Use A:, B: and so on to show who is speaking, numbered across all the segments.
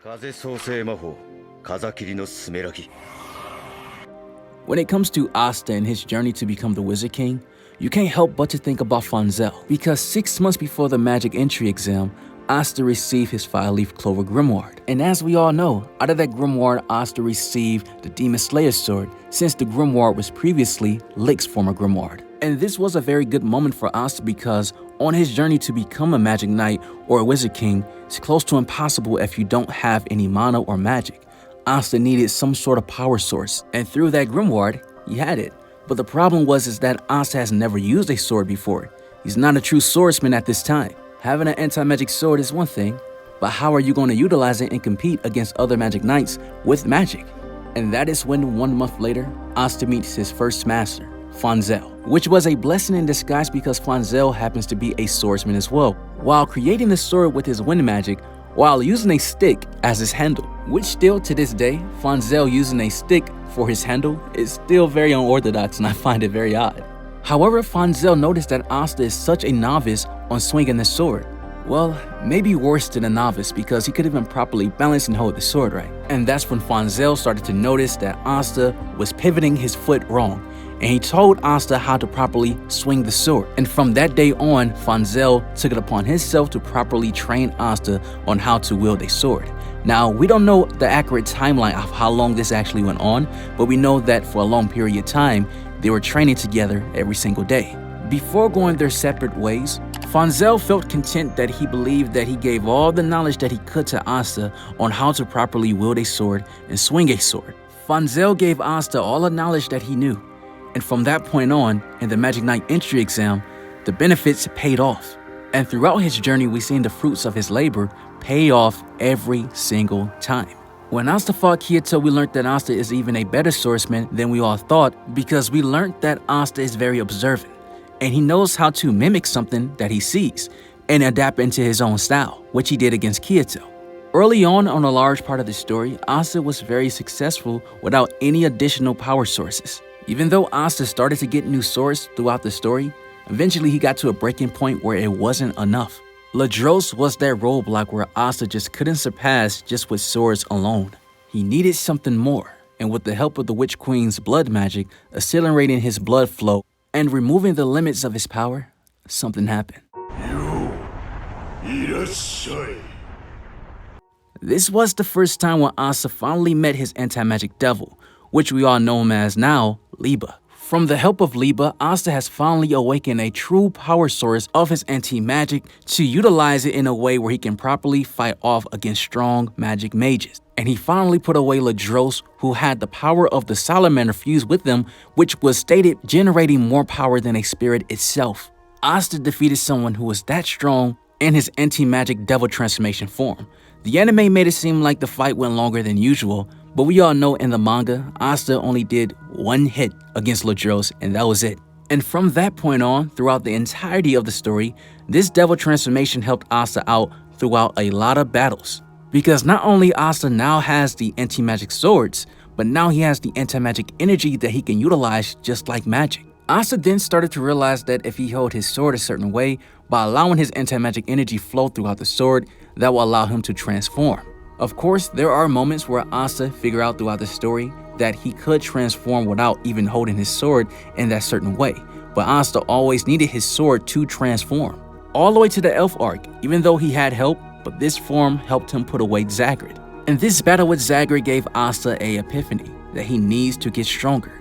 A: When it comes to Asta and his journey to become the Wizard King, you can't help but to think about Fanzell, because 6 months before the magic entry exam, Asta received his 5-leaf Clover Grimoire. And as we all know, out of that grimoire, Asta received the Demon Slayer sword, since the grimoire was previously Licht's former grimoire. And this was a very good moment for Asta, because on his journey to become a magic knight or a wizard king, it's close to impossible if you don't have any mana or magic. Asta needed some sort of power source, and through that grimoire, he had it. But the problem was that Asta has never used a sword before. He's not a true swordsman at this time. Having an anti-magic sword is one thing, but how are you going to utilize it and compete against other magic knights with magic? And that is when 1 month later, Asta meets his first master, Fanzell, which was a blessing in disguise because Fanzell happens to be a swordsman as well, while creating the sword with his wind magic, while using a stick as his handle, which still to this day, Fanzell using a stick for his handle is still very unorthodox, and I find it very odd. However, Fanzell noticed that Asta is such a novice on swinging the sword. Well, maybe worse than a novice, because he couldn't even properly balance and hold the sword right. And that's when Fanzell started to notice that Asta was pivoting his foot wrong, and he told Asta how to properly swing the sword. And from that day on, Fanzell took it upon himself to properly train Asta on how to wield a sword. Now, we don't know the accurate timeline of how long this actually went on, but we know that for a long period of time, they were training together every single day. Before going their separate ways, Fanzell felt content that he believed that he gave all the knowledge that he could to Asta on how to properly wield a sword and swing a sword. Fanzell gave Asta all the knowledge that he knew, and from that point on, in the Magic Knight entry exam, the benefits paid off. And throughout his journey, we've seen the fruits of his labor pay off every single time. When Asta fought Kyoto, we learned that Asta is even a better swordsman than we all thought, because we learned that Asta is very observant, and he knows how to mimic something that he sees and adapt into his own style, which he did against Kyoto. Early on a large part of the story, Asta was very successful without any additional power sources. Even though Asta started to get new swords throughout the story, eventually he got to a breaking point where it wasn't enough. Ladros was that roadblock where Asta just couldn't surpass just with swords alone. He needed something more, and with the help of the Witch Queen's blood magic, accelerating his blood flow and removing the limits of his power, something happened. This was the first time when Asta finally met his anti-magic devil, which we all know him as now, Liebe. From the help of Liebe, Asta has finally awakened a true power source of his anti-magic to utilize it in a way where he can properly fight off against strong magic mages. And he finally put away Ladros, who had the power of the salamander fused with them, which was stated generating more power than a spirit itself. Asta defeated someone who was that strong in his anti-magic devil transformation form. The anime made it seem like the fight went longer than usual, but we all know in the manga, Asta only did 1 hit against Ladros, and that was it. And from that point on, throughout the entirety of the story, this devil transformation helped Asta out throughout a lot of battles. Because not only Asta now has the anti-magic swords, but now he has the anti-magic energy that he can utilize just like magic. Asta then started to realize that if he held his sword a certain way, by allowing his anti-magic energy flow throughout the sword, that will allow him to transform. Of course, there are moments where Asta figured out throughout the story that he could transform without even holding his sword in that certain way, but Asta always needed his sword to transform. All the way to the elf arc, even though he had help, but this form helped him put away Zagreus. And this battle with Zagreus gave Asta a epiphany that he needs to get stronger.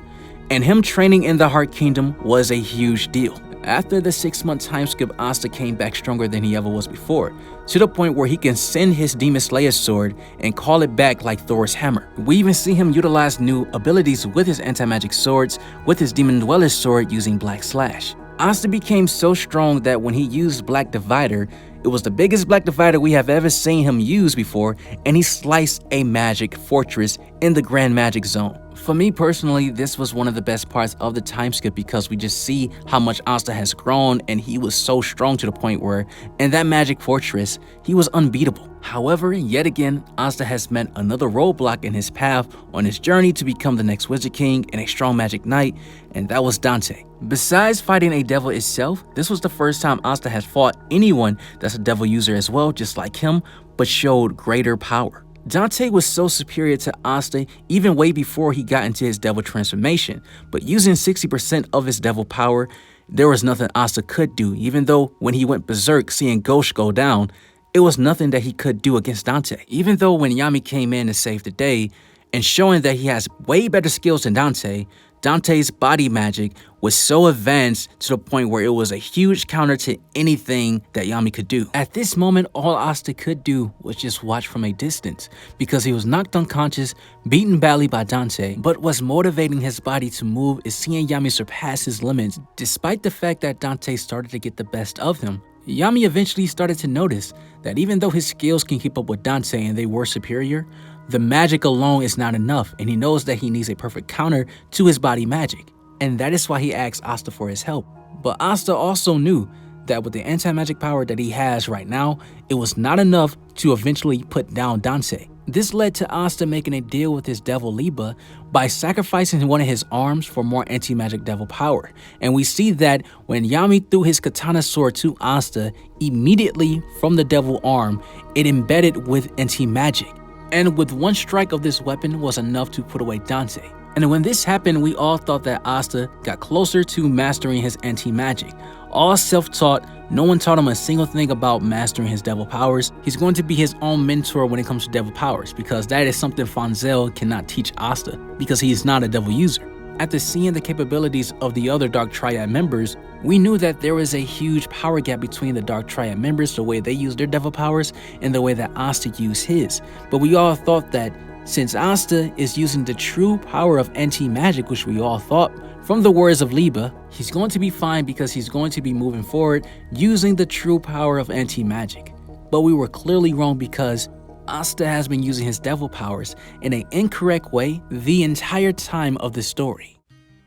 A: And him training in the Heart Kingdom was a huge deal. After the 6-month time skip, Asta came back stronger than he ever was before, to the point where he can send his Demon Slayer sword and call it back like Thor's hammer. We even see him utilize new abilities with his anti-magic swords, with his Demon Dweller's sword using Black Slash. Asta became so strong that when he used Black Divider, it was the biggest Black Divider we have ever seen him use before, and he sliced a magic fortress in the Grand Magic Zone. For me personally, this was one of the best parts of the time skip, because we just see how much Asta has grown, and he was so strong to the point where in that magic fortress, he was unbeatable. However, yet again, Asta has met another roadblock in his path on his journey to become the next Wizard King and a strong magic knight, and that was Dante. Besides fighting a devil itself, this was the first time Asta has fought anyone that's a devil user as well, just like him, but showed greater power. Dante was so superior to Asta even way before he got into his devil transformation, but using 60% of his devil power, there was nothing Asta could do, even though when he went berserk seeing Ghost go down, it was nothing that he could do against Dante. Even though when Yami came in to save the day, and showing that he has way better skills than Dante, Dante's body magic was so advanced to the point where it was a huge counter to anything that Yami could do. At this moment, all Asta could do was just watch from a distance because he was knocked unconscious, beaten badly by Dante, but what's motivating his body to move is seeing Yami surpass his limits. Despite the fact that Dante started to get the best of him, Yami eventually started to notice that even though his skills can keep up with Dante and they were superior, the magic alone is not enough, and he knows that he needs a perfect counter to his body magic. And that is why he asks Asta for his help. But Asta also knew that with the anti-magic power that he has right now, it was not enough to eventually put down Dante. This led to Asta making a deal with his devil Liebe by sacrificing one of his arms for more anti-magic devil power. And we see that when Yami threw his katana sword to Asta, immediately from the devil arm, it embedded with anti-magic. And with one strike of this weapon was enough to put away Dante. And when this happened, we all thought that Asta got closer to mastering his anti-magic. All self-taught, no one taught him a single thing about mastering his devil powers. He's going to be his own mentor when it comes to devil powers, because that is something Fanzell cannot teach Asta, because he is not a devil user. After seeing the capabilities of the other Dark Triad members, we knew that there was a huge power gap between the Dark Triad members, the way they use their devil powers, and the way that Asta used his. But we all thought that since Asta is using the true power of anti-magic, which we all thought from the words of Liebe, he's going to be fine because he's going to be moving forward using the true power of anti-magic. But we were clearly wrong because Asta has been using his devil powers in an incorrect way the entire time of the story.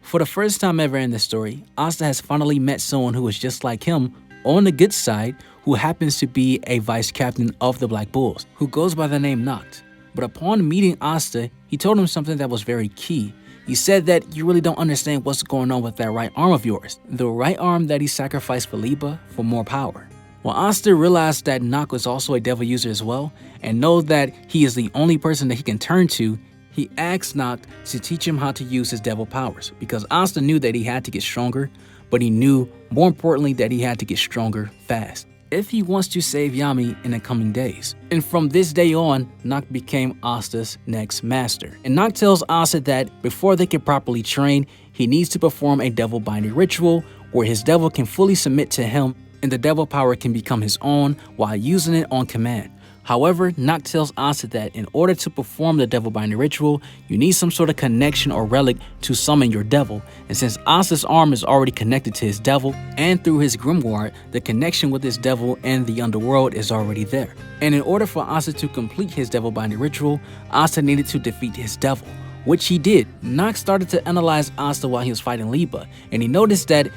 A: For the first time ever in the story, Asta has finally met someone who is just like him on the good side, who happens to be a vice captain of the Black Bulls, who goes by the name NACHT. But upon meeting Asta, he told him something that was very key. He said that you really don't understand what's going on with that right arm of yours, the right arm that he sacrificed for Liebe for more power. When Asta realized that NACHT was also a devil user as well, and knows that he is the only person that he can turn to, he asked NACHT to teach him how to use his devil powers, because Asta knew that he had to get stronger, but he knew, more importantly, that he had to get stronger fast if he wants to save Yami in the coming days. And from this day on, NACHT became Asta's next master. And NACHT tells Asta that before they can properly train, he needs to perform a devil binding ritual where his devil can fully submit to him and the devil power can become his own while using it on command. However, NACHT tells Asta that in order to perform the devil binding ritual, you need some sort of connection or relic to summon your devil. And since Asta's arm is already connected to his devil, and through his grimoire, the connection with his devil and the underworld is already there. And in order for Asta to complete his devil binding ritual, Asta needed to defeat his devil, which he did. NACHT started to analyze Asta while he was fighting Liebe, and he noticed that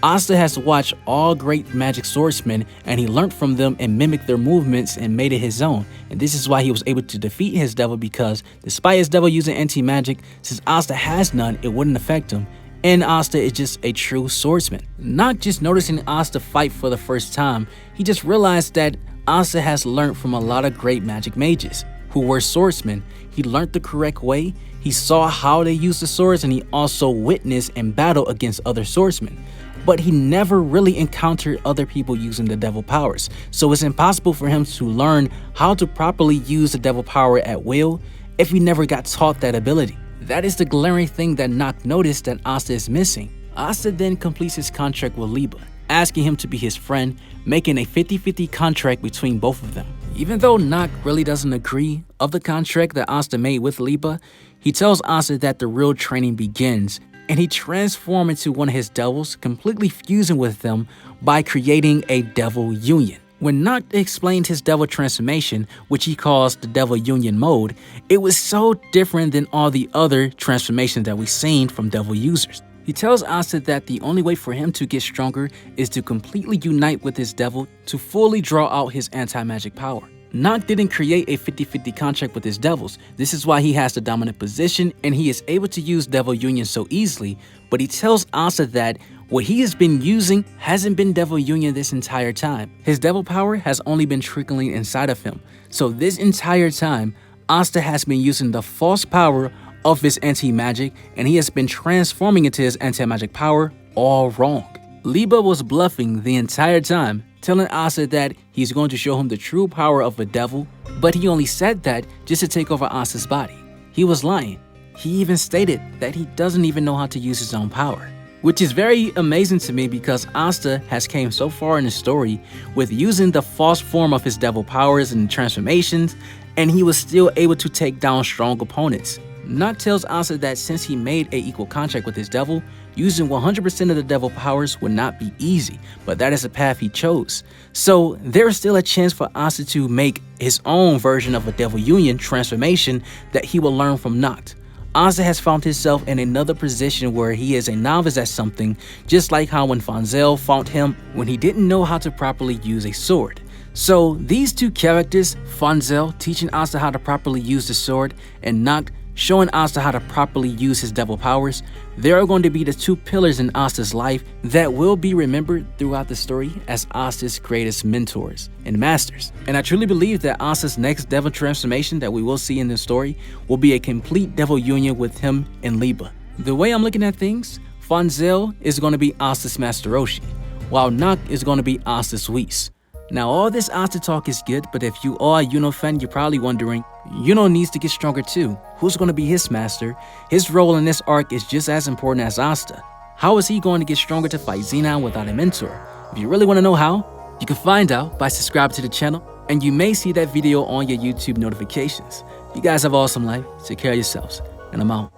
A: Asta has watched all great magic swordsmen, and he learned from them and mimicked their movements and made it his own. And this is why he was able to defeat his devil, because despite his devil using anti-magic, since Asta has none, it wouldn't affect him. And Asta is just a true swordsman. Not just noticing Asta fight for the first time, he just realized that Asta has learned from a lot of great magic mages who were swordsmen. He learned the correct way, he saw how they use the swords, and he also witnessed and battled against other swordsmen. But he never really encountered other people using the devil powers, so it's impossible for him to learn how to properly use the devil power at will if he never got taught that ability. That is the glaring thing that NACHT noticed that Asta is missing. Asta then completes his contract with Liebe, asking him to be his friend, making a 50-50 contract between both of them. Even though NACHT really doesn't agree of the contract that Asta made with Liebe, he tells Asta that the real training begins, and he transforms into one of his devils, completely fusing with them by creating a devil union. When NACHT explained his devil transformation, which he calls the devil union mode, it was so different than all the other transformations that we've seen from devil users. He tells Asta that the only way for him to get stronger is to completely unite with his devil to fully draw out his anti-magic power. NACHT didn't create a 50-50 contract with his devils. This is why he has the dominant position and he is able to use devil union so easily, but he tells Asta that what he has been using hasn't been devil union this entire time. His devil power has only been trickling inside of him. So this entire time, Asta has been using the false power of his anti-magic, and he has been transforming into his anti-magic power all wrong. Liebe was bluffing the entire time, telling Asta that he's going to show him the true power of a devil, but he only said that just to take over Asta's body. He was lying. He even stated that he doesn't even know how to use his own power. Which is very amazing to me because Asta has came so far in the story with using the false form of his devil powers and transformations, and he was still able to take down strong opponents. Natch tells Asta that since he made an equal contract with his devil, using 100% of the devil powers would not be easy, but that is a path he chose. So there is still a chance for Asta to make his own version of a devil union transformation that he will learn from Nacht. Asta has found himself in another position where he is a novice at something, just like how when Fanzell found him when he didn't know how to properly use a sword. So these two characters, Fanzell teaching Asta how to properly use the sword, and Nacht showing Asta how to properly use his devil powers, they are going to be the two pillars in Asta's life that will be remembered throughout the story as Asta's greatest mentors and masters. And I truly believe that Asta's next devil transformation that we will see in the story will be a complete devil union with him and Liebe. The way I'm looking at things, Fanzell is going to be Asta's Master Roshi, while Nacht is going to be Asta's Whis. Now all this Asta talk is good, but if you are a Yuno fan, you're probably wondering, Yuno needs to get stronger too. Who's going to be his master? His role in this arc is just as important as Asta. How is he going to get stronger to fight Xenon without a mentor? If you really want to know how, you can find out by subscribing to the channel, and you may see that video on your YouTube notifications. You guys have an awesome life, take care of yourselves, and I'm out.